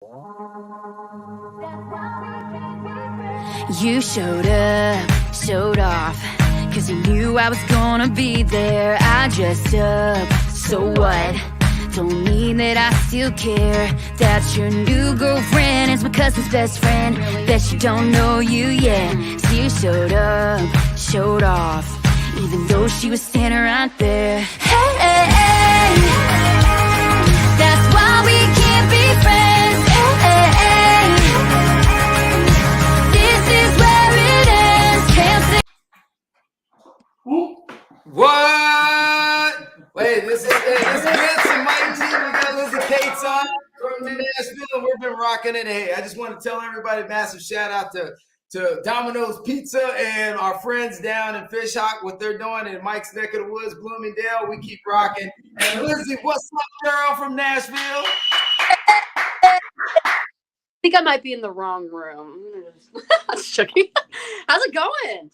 You showed up, showed off, 'cause you knew I was gonna be there. I dressed up, so what? Don't mean that I still care. That's your new girlfriend, it's my cousin's best friend. Bet you don't know you yet. So you showed up, showed off, even though she was standing right there. Hey, hey, hey. That's why we can't be friends. Hey, hey, hey. This is where it ends. Can't say. What? Wait, this is Vince and Mike G. We got Lizzie Cates on from Nashville. We've been rocking it. Hey, I just want to tell everybody massive shout out to Domino's Pizza and our friends down in Fishhawk, what they're doing in Mike's neck of the woods, Bloomingdale. We keep rocking. And Lizzie, what's up, girl from Nashville? I think I might be in the wrong room. I'm just joking. How's it going?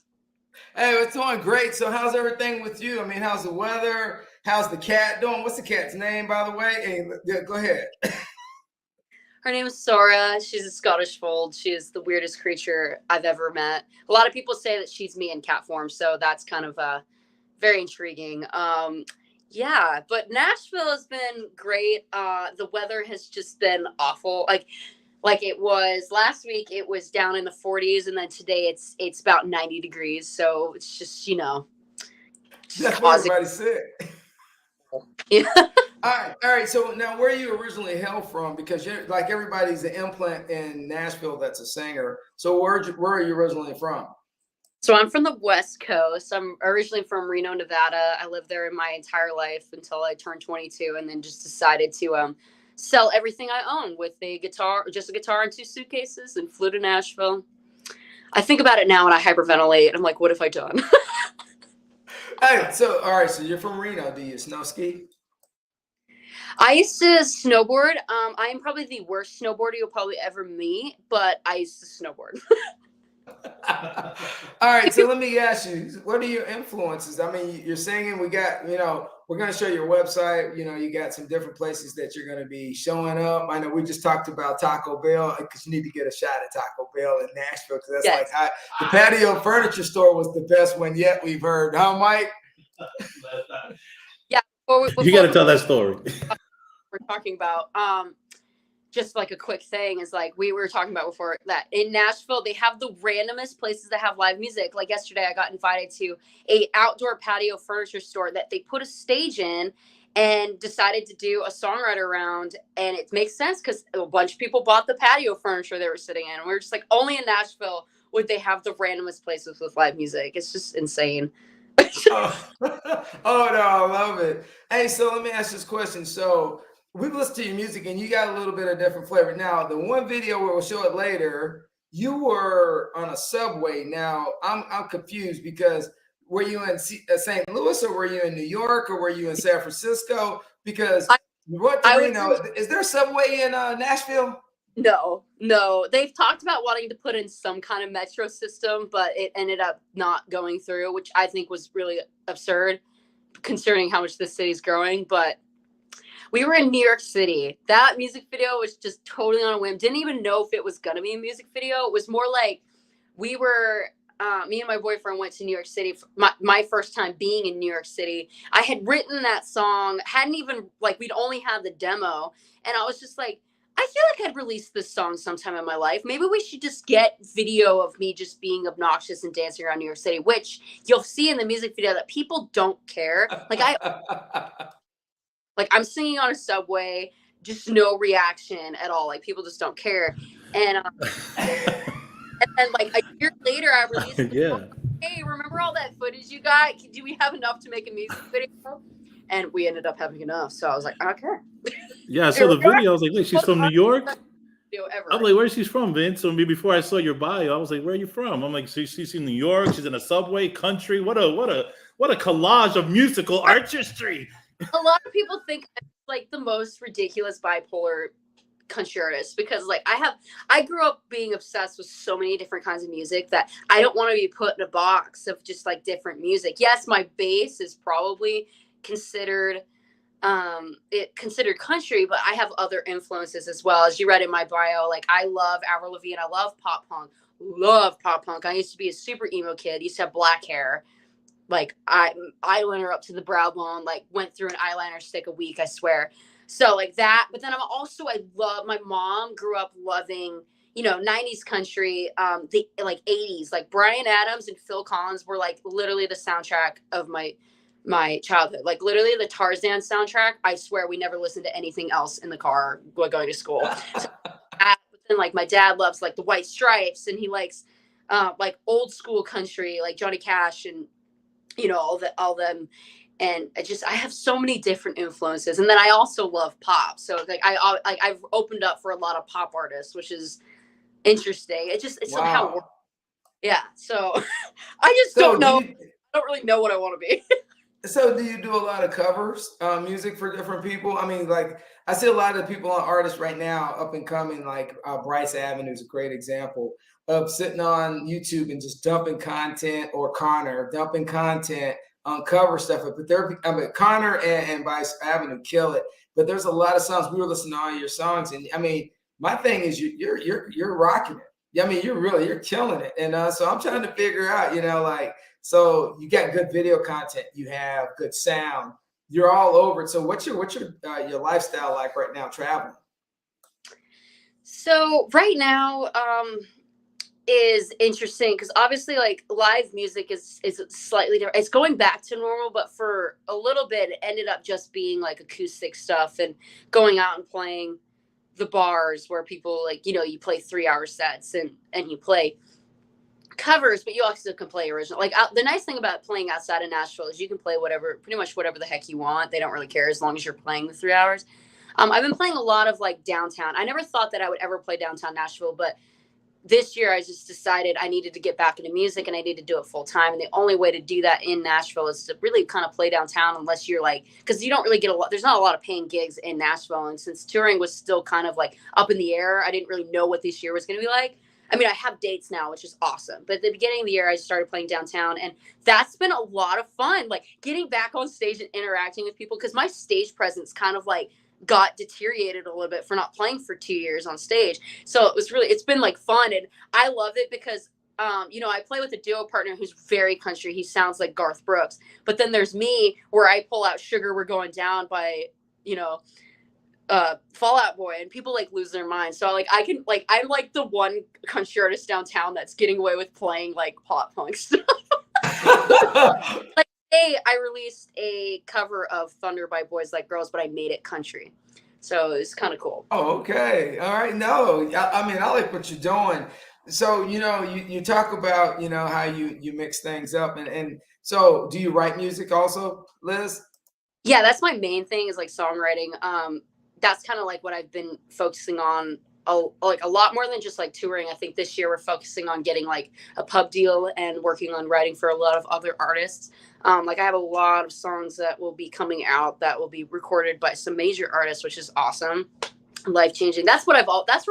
Hey, it's doing great. So how's everything with you? I mean, how's the weather? How's the cat doing? What's the cat's name, by the way? Hey, yeah, go ahead. Her name is Sora. She's a Scottish fold. She is the weirdest creature I've ever met. A lot of people say that she's me in cat form, so that's kind of very intriguing. Yeah, but Nashville has been great. The weather has just been awful. Like it was last week, it was down in the 40s, and then today it's about 90 degrees. So it's just, That's what everybody said. Yeah. All right. So now, where are you originally hail from? Because you're like everybody's an implant in Nashville that's a singer. So where are you originally from? So I'm from the West Coast. I'm originally from Reno, Nevada. I lived there my entire life until I turned 22, and then just decided to sell everything I own with a guitar and 2 suitcases, and flew to Nashville. I think about it now and I hyperventilate. I'm like, what have I done? Hey, so all right. So you're from Reno. Do you snow ski? I used to snowboard. I am probably the worst snowboarder you'll probably ever meet, but I used to snowboard. All right, so let me ask you, what are your influences? I mean, you're singing, we're going to show your website. You got some different places that you're going to be showing up. I know we just talked about Taco Bell, because you need to get a shot at Taco Bell in Nashville, because that's Yes. like the patio furniture store was the best one yet we've heard. Huh, Mike? Yeah. You got to tell that story. We're talking about just like a quick thing is like we were talking about before that in Nashville they have the randomest places that have live music. Like yesterday I got invited to a outdoor patio furniture store that they put a stage in and decided to do a songwriter round, and it makes sense because a bunch of people bought the patio furniture they were sitting in, and we were just like, only in Nashville would they have the randomest places with live music. It's just insane. Oh, oh no, I love it. Hey, so let me ask this question. So we've listened to your music and you got a little bit of different flavor. Now, the one video where we'll show it later, you were on a subway. Now, I'm confused because were you in St. Louis, or were you in New York, or were you in San Francisco? Because is there a subway in Nashville? No. They've talked about wanting to put in some kind of metro system, but it ended up not going through, which I think was really absurd considering how much the city's growing. But we were in New York City. That music video was just totally on a whim. Didn't even know if it was going to be a music video. It was more like we were, me and my boyfriend went to New York City for my first time being in New York City. I had written that song, hadn't even, we'd only had the demo. And I was just like, I feel like I'd release this song sometime in my life. Maybe we should just get video of me just being obnoxious and dancing around New York City, which you'll see in the music video that people don't care. I'm singing on a subway, just no reaction at all. People just don't care. And then a year later, I released the song. Hey, remember all that footage you got? Do we have enough to make a music video? And we ended up having enough. So I was like, okay. Yeah, I saw the video. I was like, wait, she's from New York? I'm like, where's she from, Vince? So before I saw your bio, I was like, where are you from? I'm like, she's in New York. She's in a subway, country. What a collage of musical artistry. A lot of people think I'm like the most ridiculous bipolar country artist because I grew up being obsessed with so many different kinds of music that I don't want to be put in a box of just different music. Yes, my bass is probably considered it considered country, but I have other influences as well. As you read in my bio, like I love Avril Lavigne, I love pop punk, I used to be a super emo kid, used to have black hair, like eyeliner up to the brow bone, like went through an eyeliner stick a week, I swear. So like that, but then I love, my mom grew up loving, you know, 90s country, the like 80s, like Bryan Adams and Phil Collins were like literally the soundtrack of my childhood. Like literally the Tarzan soundtrack. I swear we never listened to anything else in the car while going to school. So, and like my dad loves like the White Stripes, and he likes like old school country, like Johnny Cash, and you know all them. And I have so many different influences, and then I also love pop. So like I've opened up for a lot of pop artists, which is interesting. It's somehow works. Yeah. So I just don't know. I don't really know what I want to be. So do you do a lot of covers, music for different people? I mean, like I see a lot of people on artists right now, up and coming, like Bryce Avenue is a great example of sitting on YouTube and just dumping content, or Connor dumping content on cover stuff. But Connor and Bryce Avenue kill it. But there's a lot of songs. We were listening to all your songs, and I mean, my thing is you're rocking it. I mean, you're killing it. And so I'm trying to figure out, you know, like. So you got good video content, you have good sound, you're all over it. So what's your lifestyle like right now traveling? So right now is interesting because obviously like live music is slightly different. It's going back to normal, but for a little bit it ended up just being like acoustic stuff and going out and playing the bars where people like, you know, you play 3-hour sets and you play covers, but you also can play original. Like the nice thing about playing outside of Nashville is you can play pretty much whatever the heck you want. They don't really care as long as you're playing the 3 hours. I've been playing a lot of like downtown. I never thought that I would ever play downtown Nashville, but this year I just decided I needed to get back into music and I need to do it full time. And the only way to do that in Nashville is to really kind of play downtown, unless you're like, because you don't really get there's not a lot of paying gigs in Nashville. And since touring was still kind of like up in the air, I didn't really know what this year was going to be like. I mean, I have dates now, which is awesome. But at the beginning of the year, I started playing downtown, and that's been a lot of fun. Like getting back on stage and interacting with people, because my stage presence kind of like got deteriorated a little bit for not playing for 2 years on stage. So it's been like fun, and I love it because, you know, I play with a duo partner who's very country. He sounds like Garth Brooks. But then there's me, where I pull out Sugar We're Going Down by, you know, Fall Out Boy, and people like lose their minds. So like I'm like the one country artist downtown that's getting away with playing like pop punk stuff. Like I released a cover of Thunder by Boys Like Girls, but I made it country, so it's kind of cool. Oh, okay, all right. No, I mean, I like what you're doing. So you know, you talk about, you know, how you mix things up, and so do you write music also, Liz? Yeah, that's my main thing, is like songwriting. That's kind of like what I've been focusing on a lot more than just like touring. I think this year we're focusing on getting like a pub deal and working on writing for a lot of other artists. Like I have a lot of songs that will be coming out that will be recorded by some major artists, which is awesome. Life-changing. That's where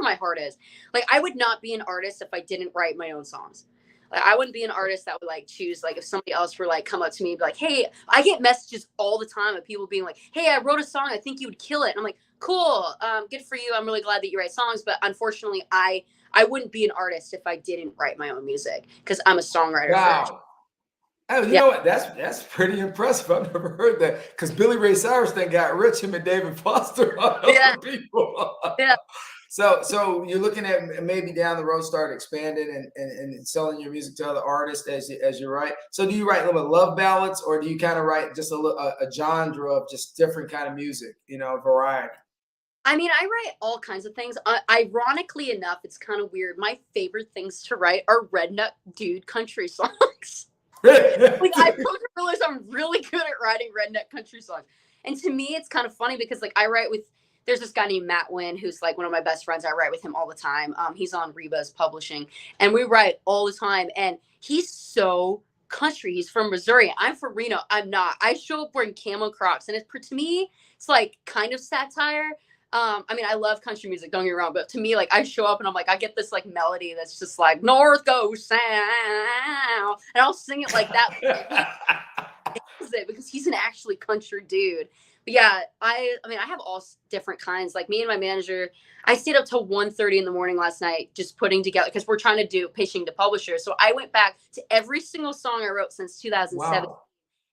my heart is. Like I would not be an artist if I didn't write my own songs. Like I wouldn't be an artist that would like choose, like if somebody else were like come up to me and be like, hey, I get messages all the time of people being like, hey, I wrote a song, I think you would kill it. And I'm like, cool, good for you. I'm really glad that you write songs. But unfortunately, I wouldn't be an artist if I didn't write my own music, because I'm a songwriter. Wow. Oh, you know what? That's pretty impressive. I've never heard that, because Billy Ray Cyrus then got rich, him and David Foster on other people. Yeah. So you're looking at maybe down the road start expanding and selling your music to other artists as you write. So do you write a little love ballads, or do you kind of write just a genre of just different kind of music, you know, variety? I mean, I write all kinds of things. Ironically enough, it's kind of weird. My favorite things to write are redneck dude country songs. Like I realize I'm really good at writing redneck country songs. And to me, it's kind of funny because like I write with, there's this guy named Matt Wynn, who's like one of my best friends. I write with him all the time. He's on Reba's Publishing, and we write all the time. And he's so country. He's from Missouri. I'm from Reno. I'm not. I show up wearing camo Crocs, and to me, it's like kind of satire. I mean, I love country music, don't get me wrong, but to me, like, I show up and I'm like, I get this like melody that's just like North Goes South, and I'll sing it like that. Because he's an actually country dude. Yeah, I mean, I have all different kinds. Like me and my manager, I stayed up till 1:30 in the morning last night just putting together, because we're trying to do pitching to publishers. So I went back to every single song I wrote since 2007, Wow.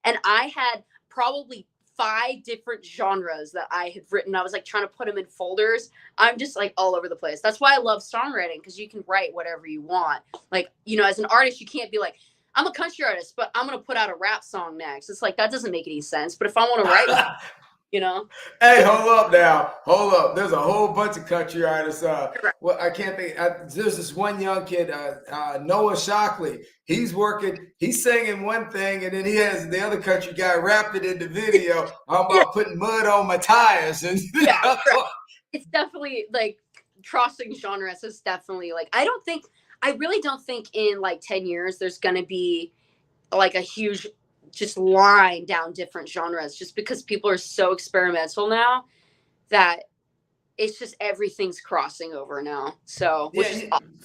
and I had probably 5 different genres that I had written. I was like trying to put them in folders. I'm just like all over the place. That's why I love songwriting, because you can write whatever you want. Like, you know, as an artist, you can't be like, I'm a country artist, but I'm going to put out a rap song next. It's like, that doesn't make any sense. But if I want to write, you know. Hey, hold up now. Hold up. There's a whole bunch of country artists. Well, I can't think. There's this one young kid, Noah Shockley. He's singing one thing, and then he has the other country guy rapping in the video. I'm about putting mud on my tires. And Yeah, it's definitely like crossing genres is definitely like, I really don't think in like 10 years there's going to be like a huge just line down different genres, just because people are so experimental now that it's just everything's crossing over now. So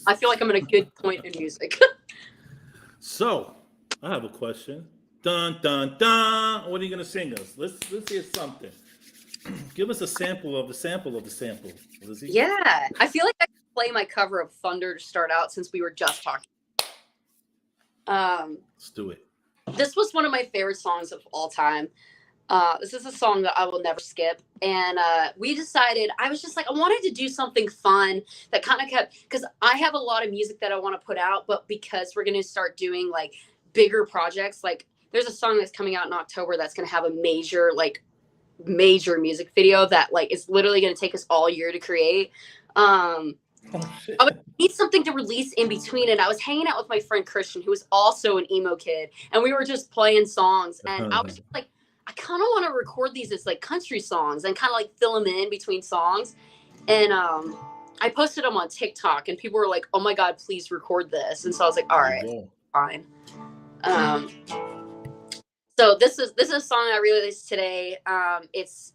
I feel like I'm in a good point in music. So I have a question. Dun dun dun. What are you gonna sing us? Let's hear something. Give us a sample of the sample, Lizzie. Yeah, I feel like I could play my cover of Thunder to start out, since we were just talking. Let's do it. This was one of my favorite songs of all time. This is a song that I will never skip. And we decided, I was just like, I wanted to do something fun that kind of kept, because I have a lot of music that I want to put out, but because we're going to start doing like bigger projects, like there's a song that's coming out in October that's going to have a major music video that like is literally going to take us all year to create. I would need something to release in between, and I was hanging out with my friend Christian, who was also an emo kid, and we were just playing songs, and I was just like, I kind of want to record these as like country songs and kind of like fill them in between songs. And I posted them on TikTok, and people were like, oh my God, please record this. And so I was like, all right, fine. So this is a song I released today. It's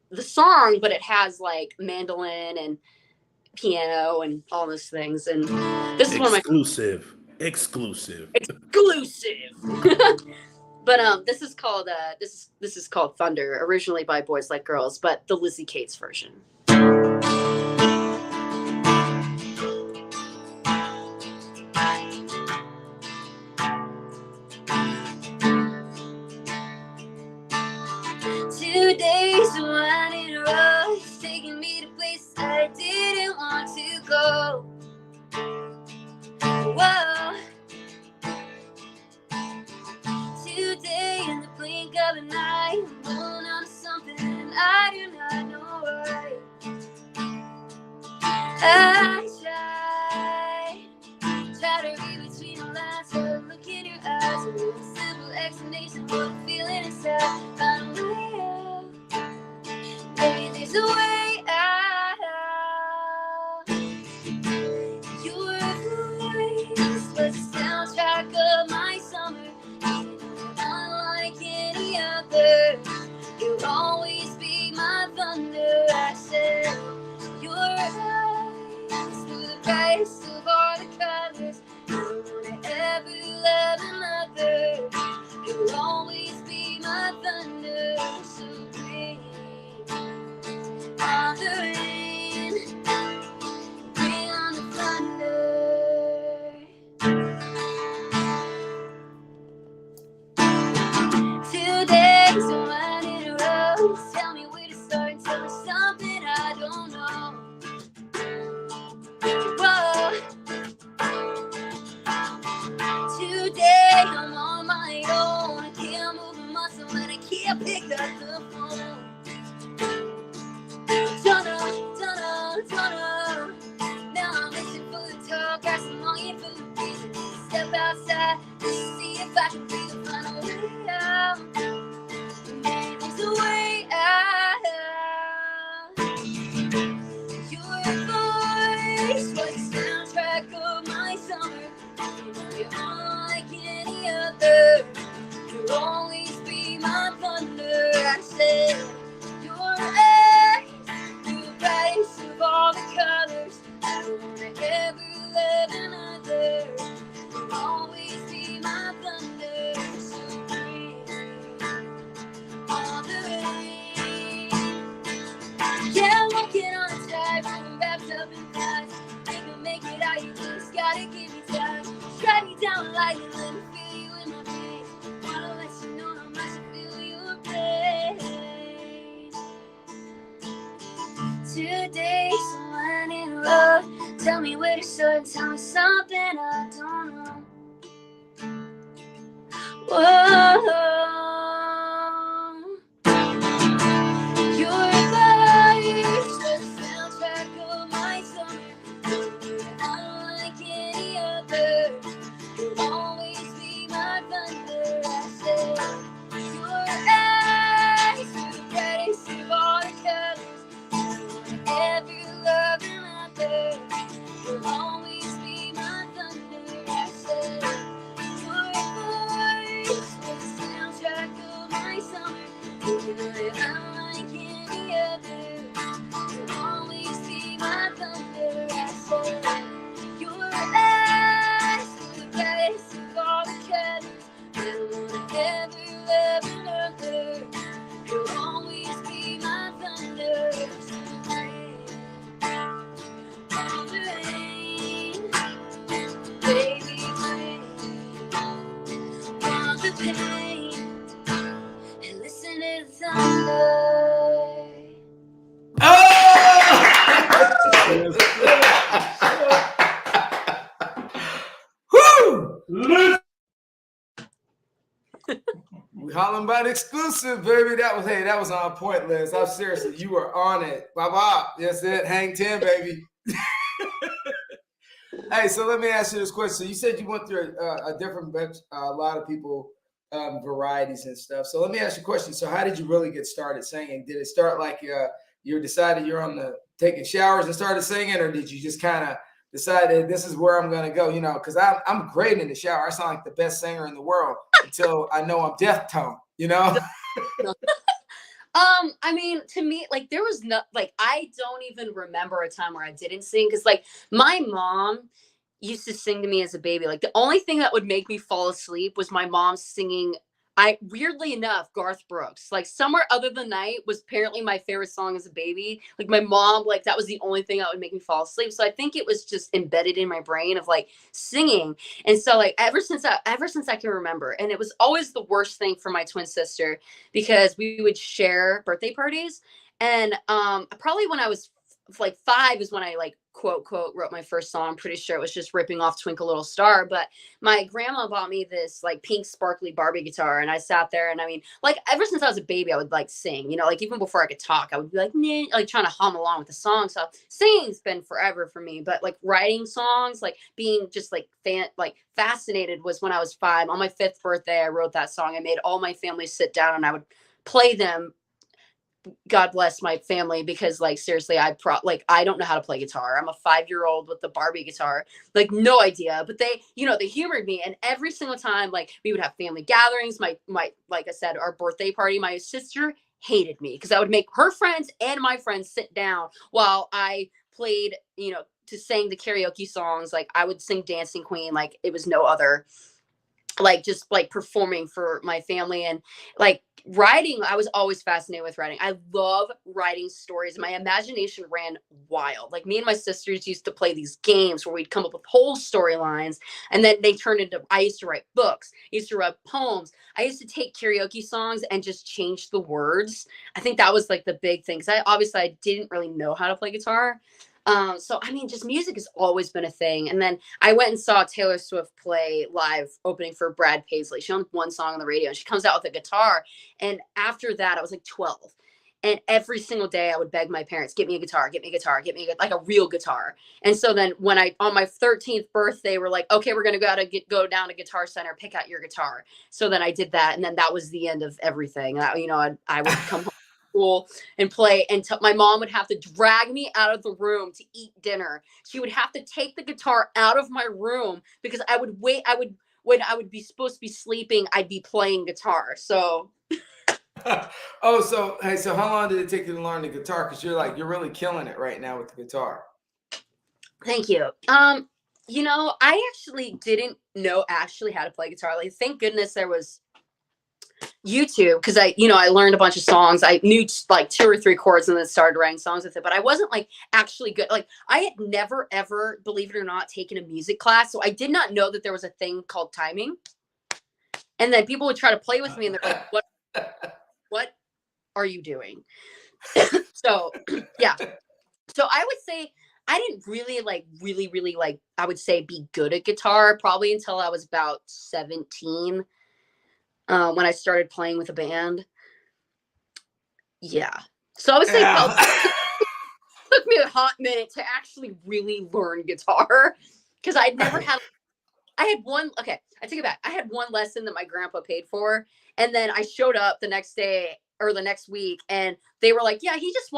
the song, but it has like mandolin and piano and all those things, and this is one of my exclusive. But this is called this is called Thunder, originally by Boys Like Girls, but the Lizzie Cates version. Today's one in a row, it's taking me to places I didn't want to go. Whoa. Today in the blink of an eye, I'm going on to something I do not know why. I try to read between the lines, but look in your eyes, a little simple explanation of what I'm feeling inside. Find a way out. Maybe there's a way out. Your voice was the soundtrack of my summer. Unlike any other, you'll always be my thunder. I said, your eyes were the brightest of all the colors. You don't ever love another. You'll always be my thunder. So bring on the rain, bring on the thunder. Today's one in a row. Tell me where to start. Tell me something I don't know. Whoa. Today I'm on my own. I can't move a muscle and I can't pick up the phone. Don't know. Now I'm listening for the talk. Got some longing for the reason. Step outside to see if I can breathe and find a way out. Maybe there's a way out. Your voice was the soundtrack of my summer. You know you're unlike any other. You'll always be my thunder. I said, your eyes, you're the brightest of all the colors. I don't wanna ever love another. You'll always be my thunder. So bring try to give you time. Strike me down like it, let me feel you in my face. Wanna let you know how much I feel your pain. Today, someone in a row, tell me where to start and tell me something I don't know. Whoa. Your voice was the soundtrack of my summer. Unlike any other, you'll always be my thunder. I said, your eyes were the brightest of all the colors. Ever love another, you'll always be my thunder. I said, your voice was the soundtrack of my summer. Unlike any other, you'll always be my thunder. I said, your eyes were the brightest of all the colors. Never wanna ever love another. You'll always be my thunder. All the rain, baby, rain. All the pain, and listen to the thunder. Woo! We hollering about exclusive, baby. That was on point, Liz. I'm seriously, you were on it. Bye. That's it. Hang 10, baby. Hey, so let me ask you this question. So you said you went through a different bunch, a lot of people, varieties and stuff. So let me ask you a question. So how did you really get started singing? Did it start like you decided you're on the taking showers and started singing, or did you just kind of decide that this is where I'm going to go? You know, because I'm great in the shower. I sound like the best singer in the world until I know I'm deaf tone, you know? I mean, to me, like, there was no, like, I don't even remember a time where I didn't sing. Cause like my mom used to sing to me as a baby. Like the only thing that would make me fall asleep was my mom singing. Weirdly enough, Garth Brooks, like Somewhere Other Than Night was apparently my favorite song as a baby. Like my mom, like that was the only thing that would make me fall asleep. So I think it was just embedded in my brain of like singing. And so like ever since I can remember, and it was always the worst thing for my twin sister because we would share birthday parties. And probably when I was like 5 is when I like quote wrote my first song. I'm pretty sure it was just ripping off Twinkle Little Star, but my grandma bought me this like pink sparkly Barbie guitar, and I sat there, and I mean, like ever since I was a baby I would like sing, you know, like even before I could talk I would be like like trying to hum along with the song. So singing's been forever for me, but like writing songs, like being just like fascinated was when I was 5. On my 5th birthday I wrote that song. I made all my family sit down and I would play them. God bless my family, because like seriously, I don't know how to play guitar. I'm a 5-year-old with the Barbie guitar, like no idea. But they, you know, they humored me, and every single time, like we would have family gatherings. My like I said, our birthday party. My sister hated me because I would make her friends and my friends sit down while I played, you know, to sing the karaoke songs. Like I would sing Dancing Queen like it was no other. Like just like performing for my family. And like writing, I was always fascinated with writing. I love writing stories. My imagination ran wild. Like me and my sisters used to play these games where we'd come up with whole storylines, and then they turned into, I used to write books, I used to write poems, I used to take karaoke songs and just change the words. I think that was like the big thing, because I didn't really know how to play guitar. So I mean, just music has always been a thing. And then I went and saw Taylor Swift play live opening for Brad Paisley. She owned one song on the radio and she comes out with a guitar. And after that, I was like 12. And every single day I would beg my parents, get me a guitar, get me a guitar, get me like a real guitar. And so then when on my 13th birthday, we're like, okay, we're going to go down to Guitar Center, pick out your guitar. So then I did that. And then that was the end of everything. You know, I would come home school and play, and my mom would have to drag me out of the room to eat dinner. She would have to take the guitar out of my room because when I would be supposed to be sleeping, I'd be playing guitar. So Oh, so hey, so how long did it take you to learn the guitar? Because you're really killing it right now with the guitar. Thank you. You know, I actually didn't know how to play guitar. Like, thank goodness there was YouTube because I learned a bunch of songs. I knew like 2 or 3 chords and then started writing songs with it. But I wasn't like actually good. Like I had never ever, believe it or not, taken a music class, so I did not know that there was a thing called timing. And then people would try to play with me, and they're like, "What are you doing?" So yeah. So I would say I didn't really like I would say be good at guitar probably until I was about 17. When I started playing with a band. Yeah. So I would say it took me a hot minute to actually really learn guitar because I had one, okay, I take it back. I had one lesson that my grandpa paid for. And then I showed up the next day or the next week and they were like, yeah, he just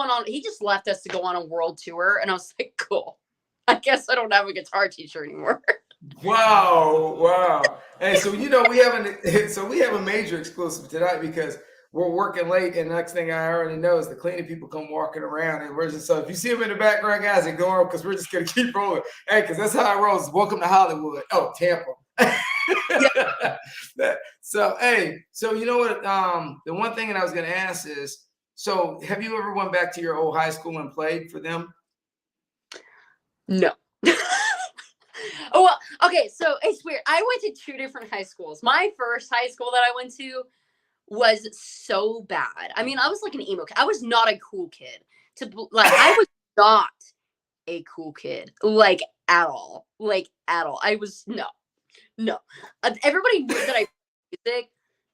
left us to go on a world tour. And I was like, cool. I guess I don't have a guitar teacher anymore. Wow. Hey, so we have a major exclusive tonight because we're working late, and the next thing I already know is the cleaning people come walking around, and we're just so if you see them in the background, guys, ignore them because we're just gonna keep rolling. Hey, because that's how it rolls. Welcome to Hollywood. Oh, Tampa. So you know what? The one thing that I was gonna ask is, so have you ever went back to your old high school and played for them? No. Oh, well, okay, so it's weird. I went to 2 different high schools. My first high school that I went to was so bad. I mean, I was like an emo kid. I was not a cool kid. I was not a cool kid, like at all. I was no. Everybody knew that I played music.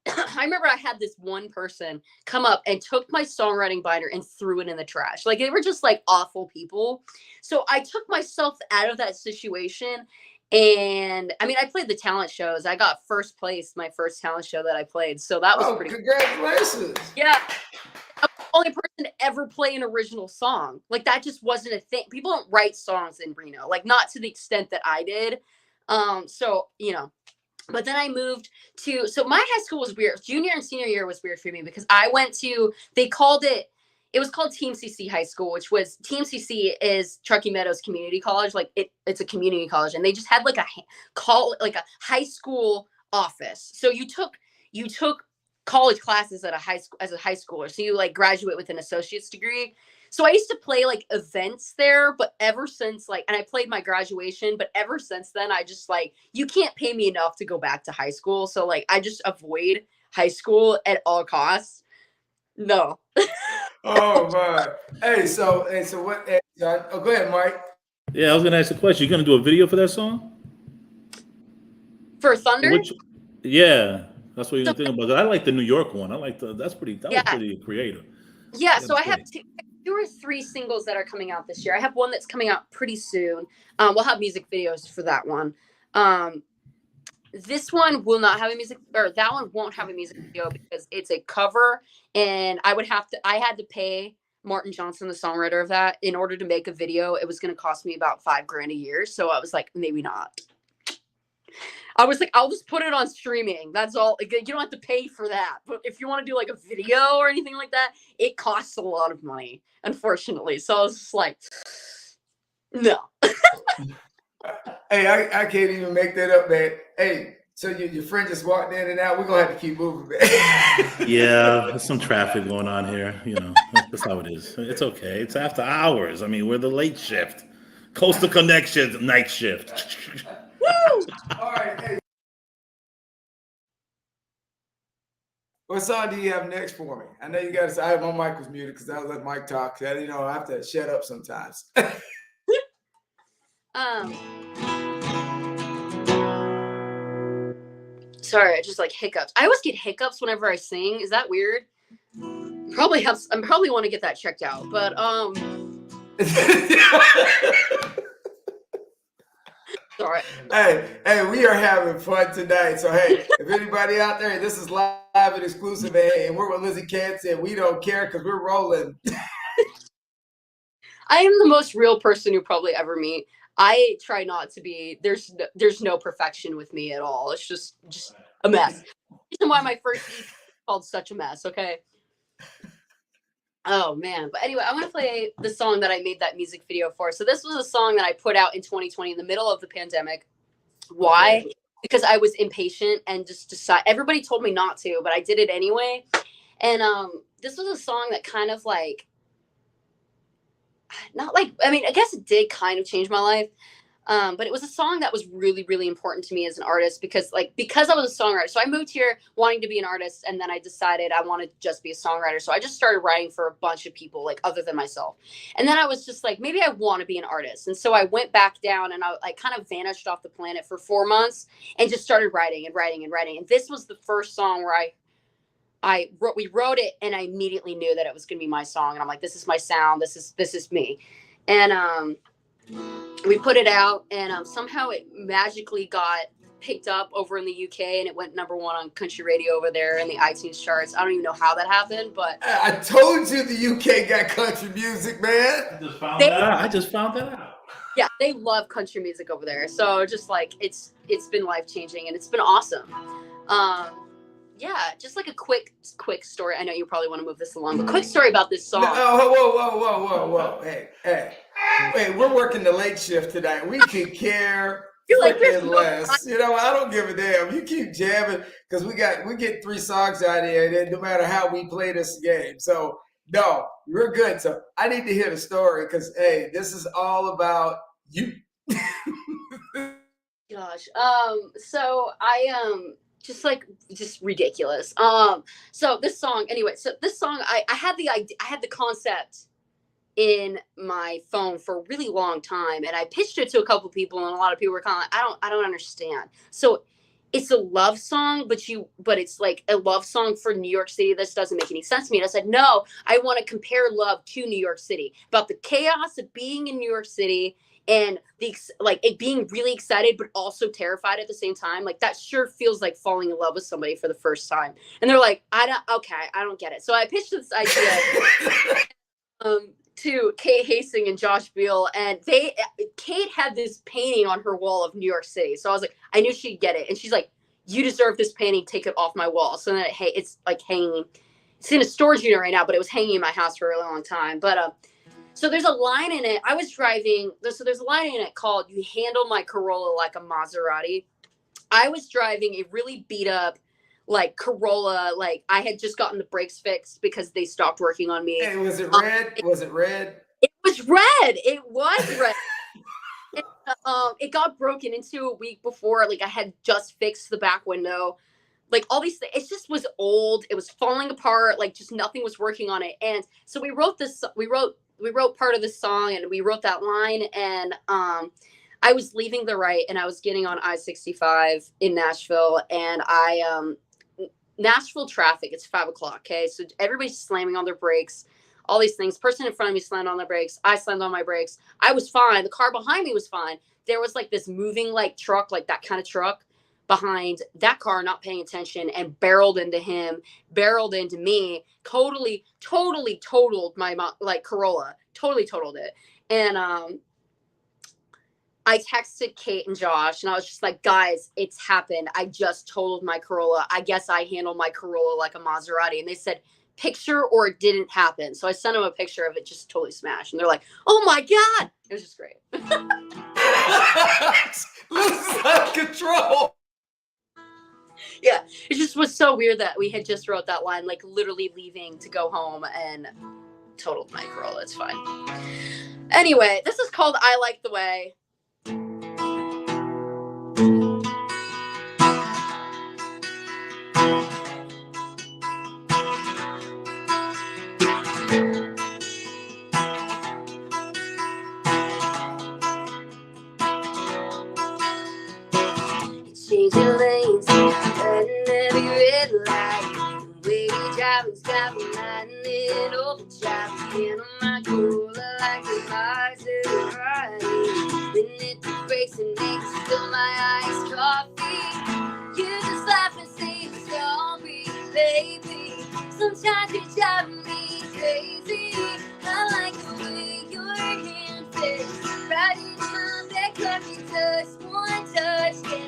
I remember I had this one person come up and took my songwriting binder and threw it in the trash. Like they were just like awful people. So I took myself out of that situation. And I mean, I played the talent shows. I got first place my first talent show that I played. So that was pretty congratulations. Yeah. I'm the only person to ever play an original song. Like that just wasn't a thing. People don't write songs in Reno, like not to the extent that I did. So, but then I moved so my high school was weird. Junior and senior year was weird for me because I went to, it was called Team CC High School, which was Team CC is Truckee Meadows Community College. Like it's a community college, and they just had like a high school office. So you took college classes at a high school as a high schooler. So you like graduate with an associate's degree. So I used to play like events there, but ever since and I played my graduation, but ever since then, I just you can't pay me enough to go back to high school. So I just avoid high school at all costs. No. Oh my. Hey, so what? Go ahead, Mike. Yeah, I was gonna ask a question. You gonna do a video for that song? For Thunder? Yeah, that's what you're thinking about. I like the New York one. That was pretty creative. Yeah, so I have 2 or 3 singles that are coming out this year. I have one that's coming out pretty soon. We'll have music videos for that one. This one will not have that one won't have a music video because it's a cover, and I had to pay Martin Johnson, the songwriter of that, in order to make a video. It was going to cost me about $5,000 a year. So I was like, maybe not. I was like, I'll just put it on streaming. That's all. You don't have to pay for that. But if you want to do like a video or anything like that, it costs a lot of money, unfortunately. So I was just like, no. Hey, I can't even make that up, man. Hey, so your friend just walked in and out. We're going to have to keep moving, man. Yeah, there's some traffic going on here. That's how it is. It's okay. It's after hours. I mean, we're the late shift. Coastal Connections, night shift. Woo! All right. Hey. What song do you have next for me? I know you got to say, my mic was muted because I let Mike talk. I have to shut up sometimes. Sorry, I just hiccups. I always get hiccups whenever I sing. Is that weird? I probably want to get that checked out. But sorry. Hey, we are having fun tonight. So hey, if anybody out there, this is live and exclusive, and we're with Lizzie Cates, and we don't care because we're rolling. I am the most real person you probably ever meet. I try not to be. There's no perfection with me at all. It's just a mess. Reason why my first EP is called Such a Mess. Okay. Oh man. But anyway, I want to play the song that I made that music video for. So this was a song that I put out in 2020 in the middle of the pandemic. Why? because I was impatient and just decided. Everybody told me not to, but I did it anyway. And this was a song that kind of like, not like, I mean, I guess it did kind of change my life. But it was a song that was really, really important to me as an artist because I was a songwriter. So I moved here wanting to be an artist, and then I decided I wanted to just be a songwriter. So I just started writing for a bunch of people, like other than myself. And then I was just like, maybe I want to be an artist. And so I went back down and I kind of vanished off the planet for 4 months and just started writing and writing and writing. And this was the first song where we wrote it, and I immediately knew that it was going to be my song. And I'm like, this is my sound. This is me. And, we put it out, and somehow it magically got picked up over in the UK, and it went #1 on country radio over there in the iTunes charts. I don't even know how that happened, but I told you the UK got country music, man. I just found that out. Yeah, they love country music over there. So just like it's been life-changing, and it's been awesome. Yeah, just like a quick story. I know you probably want to move this along, but quick story about this song. No, whoa. Hey, we're working the late shift tonight. We can care less. You know, I don't give a damn. You keep jamming because we get 3 songs out here, and then no matter how we play this game. So no, we're good. So I need to hear the story because hey, this is all about you. Gosh. So I just ridiculous. So this song, anyway, I had the idea, I had the concept in my phone for a really long time, and I pitched it to a couple people, and a lot of people were kind of like, I don't understand. So it's a love song, but it's like a love song for New York City. This doesn't make any sense to me. And I said, no, I want to compare love to New York City, about the chaos of being in New York City and it being really excited, but also terrified at the same time. Like that sure feels like falling in love with somebody for the first time. And they're like, I don't get it. So I pitched this idea to Kate Hastings and Josh Beal, and Kate had this painting on her wall of New York City. So I was like, I knew she'd get it. And she's like, you deserve this painting, take it off my wall. So then it's like hanging. It's in a storage unit right now, but it was hanging in my house for a really long time. But so there's a line in it. I was driving. So there's a line in it called "You Handle My Corolla Like a Maserati." I was driving a really beat up, like Corolla. Like I had just gotten the brakes fixed because they stopped working on me. Hey, was it red? Was it red? It was red. It was red. It got broken into a week before. Like I had just fixed the back window. Like all these things, it just was old. It was falling apart. Like just nothing was working on it. And so we wrote this. We wrote part of this song, and we wrote that line. And I was leaving the right, and I was getting on I-65 in Nashville, and Nashville traffic. It's 5 o'clock. Okay, so everybody's slamming on their brakes. All these things. Person in front of me slammed on their brakes. I slammed on my brakes. I was fine. The car behind me was fine. There was like this moving like truck, like that kind of truck behind that car, not paying attention, and barreled into him, barreled into me, totally totaled my like Corolla, totally totaled it. And I texted Kate and Josh, and I was just like, guys, it's happened. I just totaled my Corolla. I guess I handled my Corolla like a Maserati. And they said, picture or it didn't happen. So I sent them a picture of it just totally smashed. And they're like, oh my God. It was just great. Lose out of control. Yeah, it just was so weird that we had just wrote that line, like literally leaving to go home, and totaled my Corolla. It's fine. Anyway, this is called I Like the Way. Change your lanes, and every red light. The way we driving's got me lightning overdrive. Handle my Corolla like a Maserati. Then hit the brakes and make me spill my iced coffee. You just laugh and say the story, baby. Sometimes you drive me crazy. I like the way your hand fits right in my back, let me touch one touch, yeah.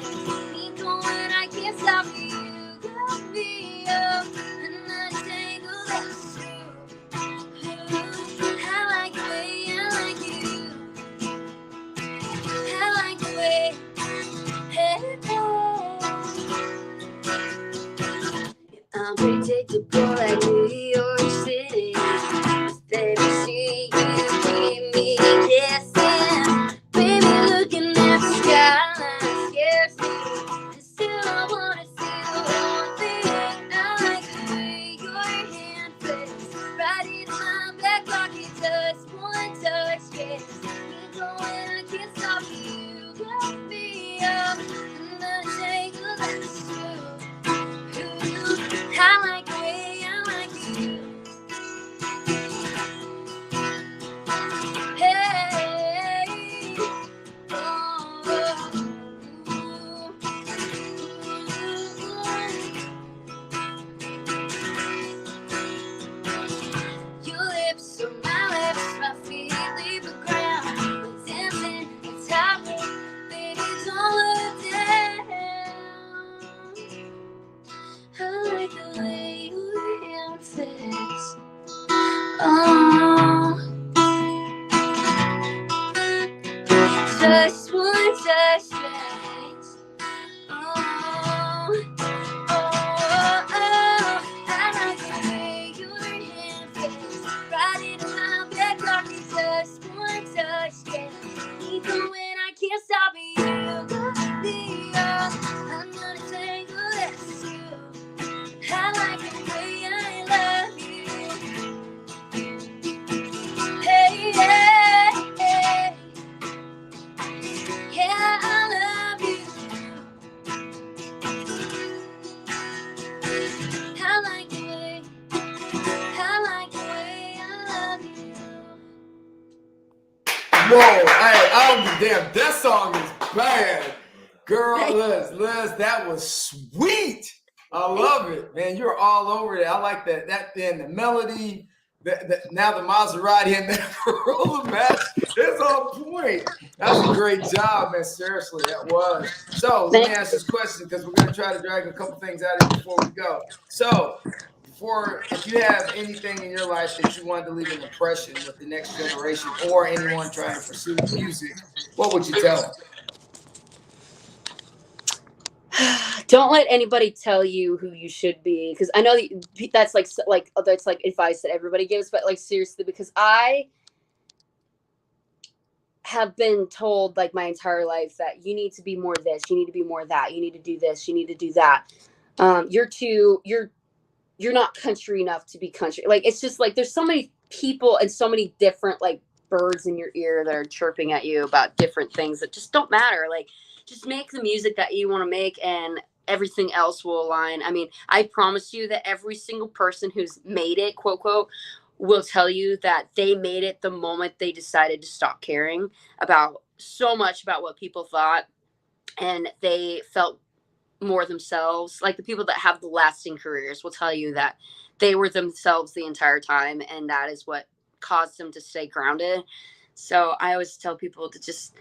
I can't stop you, got me up and untangled as true. I like the way I like you. I like the way, hey, hey. unpredictable like New York City. Baby, see you keep me guessing. Baby, looking at the skyline scares me. And still I wanna see the one thing. I like the way your hand fits right in my back pocket. Just one touch, yes. Keep going, I can't stop you. Got me up, and I take a that's true. I like the way I like you. Hey, oh, your lips are my lips, my feet leave the ground. We're dancing and tapping, baby, don't look down. I like the way your hand fits. Oh, just one touch, yes. Oh, oh, oh, I like the way your hand fits right into my back pocket. Just one touch, yes. Keep going, I can't stop it. You got me up. I'm gonna take a that's you. I like the way I love you. Hey, hey, hey. Yeah, I love you. I like the way, I like the way I love you. Whoa, hey, oh damn, that song is bad. Girl, Liz, that was sweet. I love it, man. You're all over it. I like that. And the melody, now the Maserati and the roller match is on point. That's a great job, man. Seriously, that was. So let me ask this question because we're gonna try to drag a couple things out of it before we go. So, if you have anything in your life that you wanted to leave an impression with the next generation or anyone trying to pursue music, what would you tell them? Don't let anybody tell you who you should be, because I know that's like that's like advice that everybody gives, but like seriously, because I have been told like my entire life that you need to be more this, you need to be more that, you need to do this, you need to do that. You're not country enough to be country. Like it's just like there's so many people and so many different like birds in your ear that are chirping at you about different things that just don't matter. Like just make the music that you want to make and everything else will align. I mean, I promise you that every single person who's made it, quote, quote, will tell you that they made it the moment they decided to stop caring about so much about what people thought and they felt more themselves. Like the people that have the lasting careers will tell you that they were themselves the entire time and that is what caused them to stay grounded. So I always tell people to just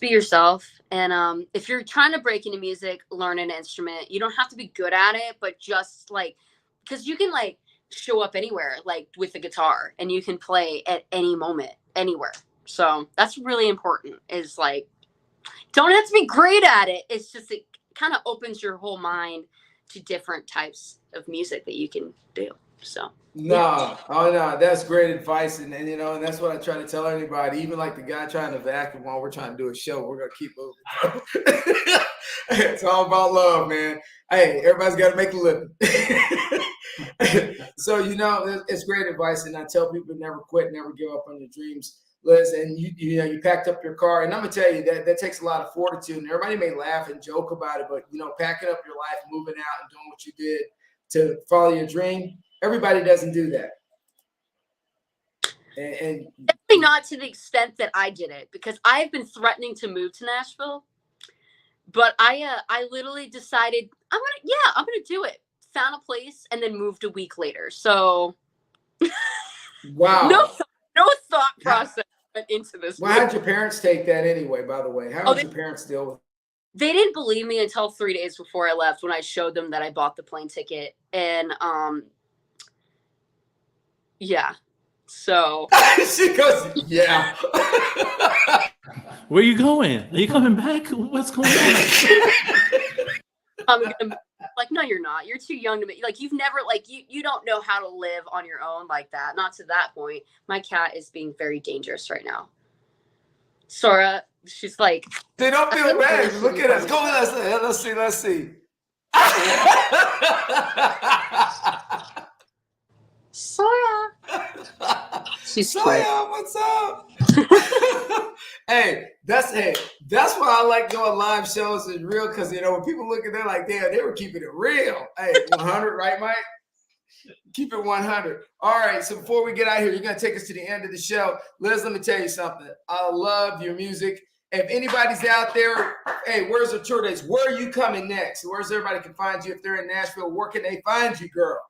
be yourself. And if you're trying to break into music, learn an instrument. You don't have to be good at it, but just like, because you can like show up anywhere, like with a guitar, and you can play at any moment, anywhere. So that's really important, is like, don't have to be great at it. It's just, it kind of opens your whole mind to different types of music that you can do. So no, that's great advice, and you know, and that's what I try to tell anybody, even like the guy trying to vacuum while we're trying to do a show. We're gonna keep moving. It's all about love, man. Hey, everybody's got to make a living. So you know, it's great advice, and I tell people never quit, never give up on your dreams, Liz. And you know, you packed up your car, and I'm gonna tell you that takes a lot of fortitude. And everybody may laugh and joke about it, but you know, packing up your life, moving out, and doing what you did to follow your dream. Everybody doesn't do that. And definitely not to the extent that I did it, because I've been threatening to move to Nashville, but I literally decided I'm gonna do it. Found a place and then moved a week later. So wow. No thought process went into this. Well, how'd your parents take that anyway, by the way? How did your parents deal with it? They didn't believe me until 3 days before I left, when I showed them that I bought the plane ticket. And yeah. So she goes, yeah. Where are you going? Are you coming back? What's going on? Like, no, you're not. You're too young to be like, you've never like you don't know how to live on your own like that. Not to that point. My cat is being very dangerous right now. Sora, she's like, they don't feel bad. Look at us. Go ahead. Let's see. Sora. She's Sora, what's up? Hey, that's why I like doing live shows. It's real because when people look at that like, damn, they were keeping it real. Hey, 100, right, Mike? Keep it 100. All right. So before we get out of here, you're gonna take us to the end of the show. Liz, let me tell you something. I love your music. If anybody's out there, hey, where's the tour dates? Where are you coming next? Where's everybody can find you if they're in Nashville? Where can they find you, girl?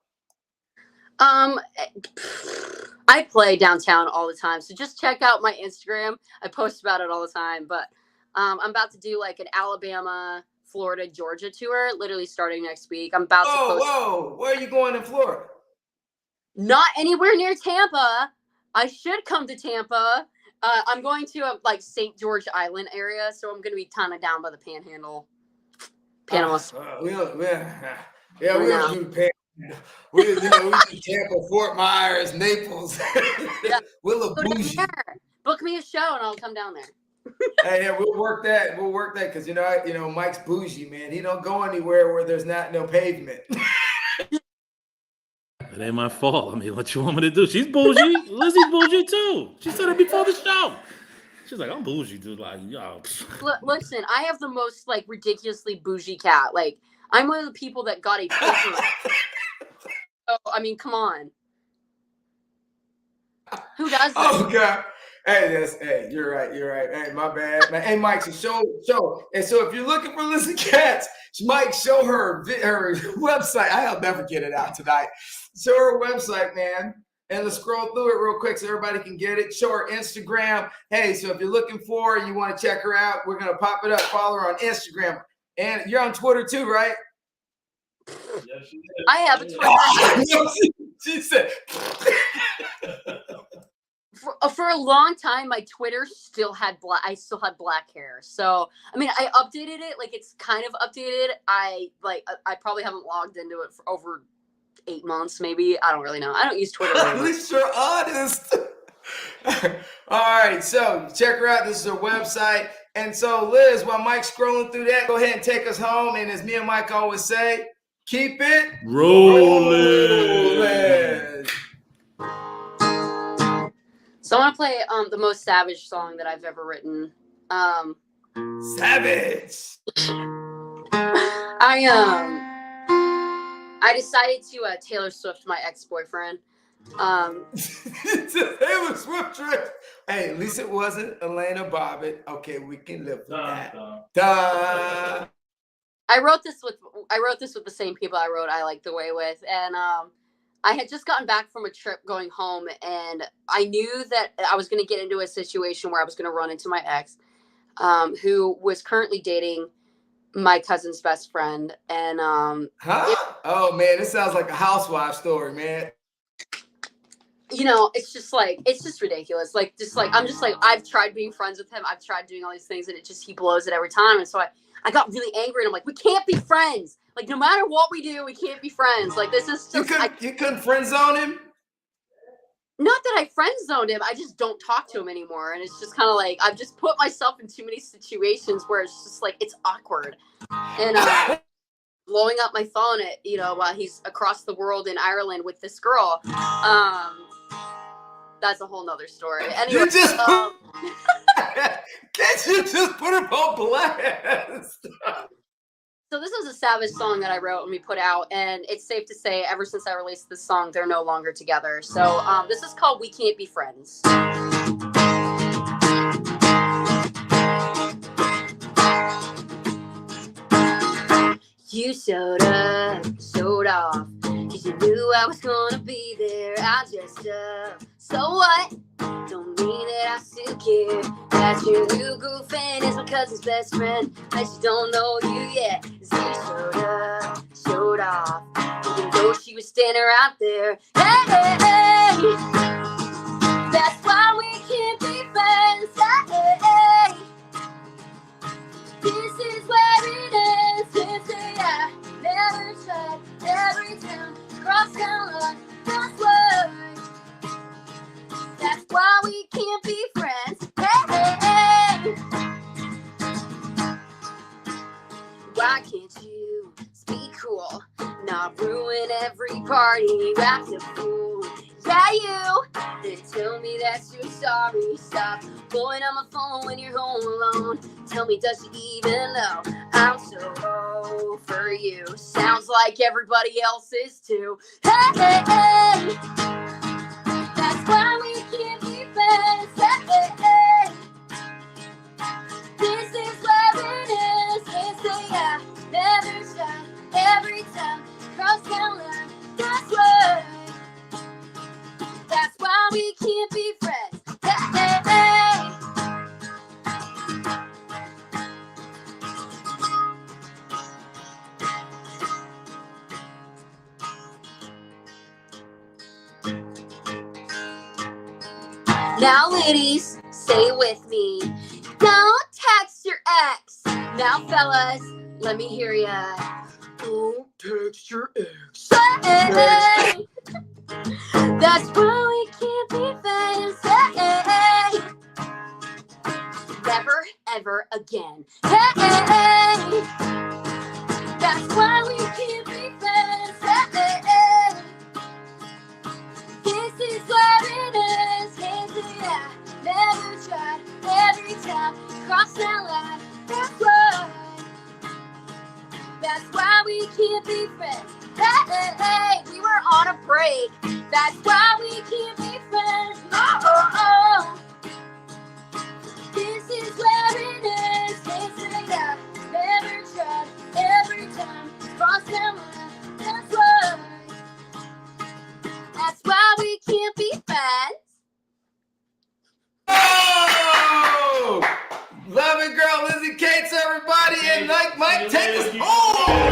I play downtown all the time, so just check out my Instagram. I post about it all the time. But I'm about to do like an Alabama, Florida, Georgia tour, literally starting next week. I'm about to post. Whoa, where are you going in Florida? Not anywhere near Tampa. I should come to Tampa. I'm going to like St. George Island area, so I'm going to be kind of down by the Panhandle. Panama. We don't do the Panhandle. We do Tampa, Fort Myers, Naples. Yeah. We'll look bougie. Book me a show and I'll come down there. Hey, yeah, we'll work that. We'll work that because Mike's bougie, man. He don't go anywhere where there's no pavement. It ain't my fault. I mean, what you want me to do? She's bougie. Lizzie's bougie too. She said it before the show. She's like, I'm bougie, dude. Like, yo. Listen, I have the most like ridiculously bougie cat. Like, I'm one of the people that got a paper. So, I mean, come on. Who does that? Oh God. Hey, you're right. Hey, my bad. Hey, Mike, so show. And so if you're looking for Lizzie Cates, Mike, show her website. I'll never get it out tonight. Show her website, man. And let's scroll through it real quick so everybody can get it. Show her Instagram. Hey, so if you're looking for her, you want to check her out, we're going to pop it up. Follow her on Instagram. And you're on Twitter too, right? Yeah, I have a Twitter. She said. For a long time, my Twitter still had black hair. So, I mean, I updated it. Like, it's kind of updated. I probably haven't logged into it for over 8 months, maybe. I don't really know. I don't use Twitter anymore. At least you're honest. All right, so check her out. This is her website. And so, Liz, while Mike's scrolling through that, go ahead and take us home. And as me and Mike always say, keep it rolling. So I want to play the most savage song that I've ever written. Savage. I decided to Taylor Swift my ex-boyfriend. Taylor Swift trip. Hey, at least it wasn't Elena Bobbitt. Okay, we can live with that. Duh. I wrote this with the same people I wrote I Like the Way with, and I had just gotten back from a trip going home, and I knew that I was going to get into a situation where I was going to run into my ex, who was currently dating my cousin's best friend. And oh man, this sounds like a housewife story, man. It's just ridiculous. I'm just like, I've tried being friends with him. I've tried doing all these things, and he blows it every time. And so I got really angry, and I'm like, we can't be friends. Like, no matter what we do, we can't be friends. Like, this is just... You couldn't friend zone him? Not that I friend zoned him. I just don't talk to him anymore. And it's just kind of like, I've just put myself in too many situations where it's just like, it's awkward. And blowing up my phone while he's across the world in Ireland with this girl. That's a whole nother story. Anyway, can't you just put him on blast? So this was a savage song that I wrote and we put out, and it's safe to say ever since I released this song, they're no longer together. So this is called We Can't Be Friends. You showed up, showed off, 'cause you knew I was gonna be there. I just, so what? Don't mean that I still care. That your new girlfriend is my cousin's best friend. That she don't know you yet. 'Cause you showed up, showed off, even though she was standing right there. Hey, that's why we can't be friends. Hey, this is where it ends. Since I never tried. Every time, cross town line, that's why. That's why we can't be friends. Hey, hey, hey. Why can't you be cool? Not ruin every party, act a fool. Yeah, you. Then tell me that you're sorry. Stop blowing on my phone when you're home alone. Tell me, does she even know I'm so over you? Sounds like everybody else is too. Hey, hey, hey. That's why we can't be friends. Hey, hey, hey. This is where it is. They say I never try. Every time, cross town line. That's why. That's why we can't be friends. Hey, hey, hey. Now, ladies, say it with me. Don't text your ex. Now, fellas, let me hear ya. Don't text your ex. Hey, that's why we can't be friends. Hey, never, ever again. Hey, that's why we can't be friends. Hey, this is what it is. Yeah, never tried. Every time, cross that line. That's why. That's why we can't be friends. Hey, we were on a break. That's why we can't be friends. Oh. This is where it is. Yeah, never tried. Every time, cross that line. That's why. That's why we can't be friends. Oh! Love it, girl, Lizzie Cates, everybody. And Mike, take us home.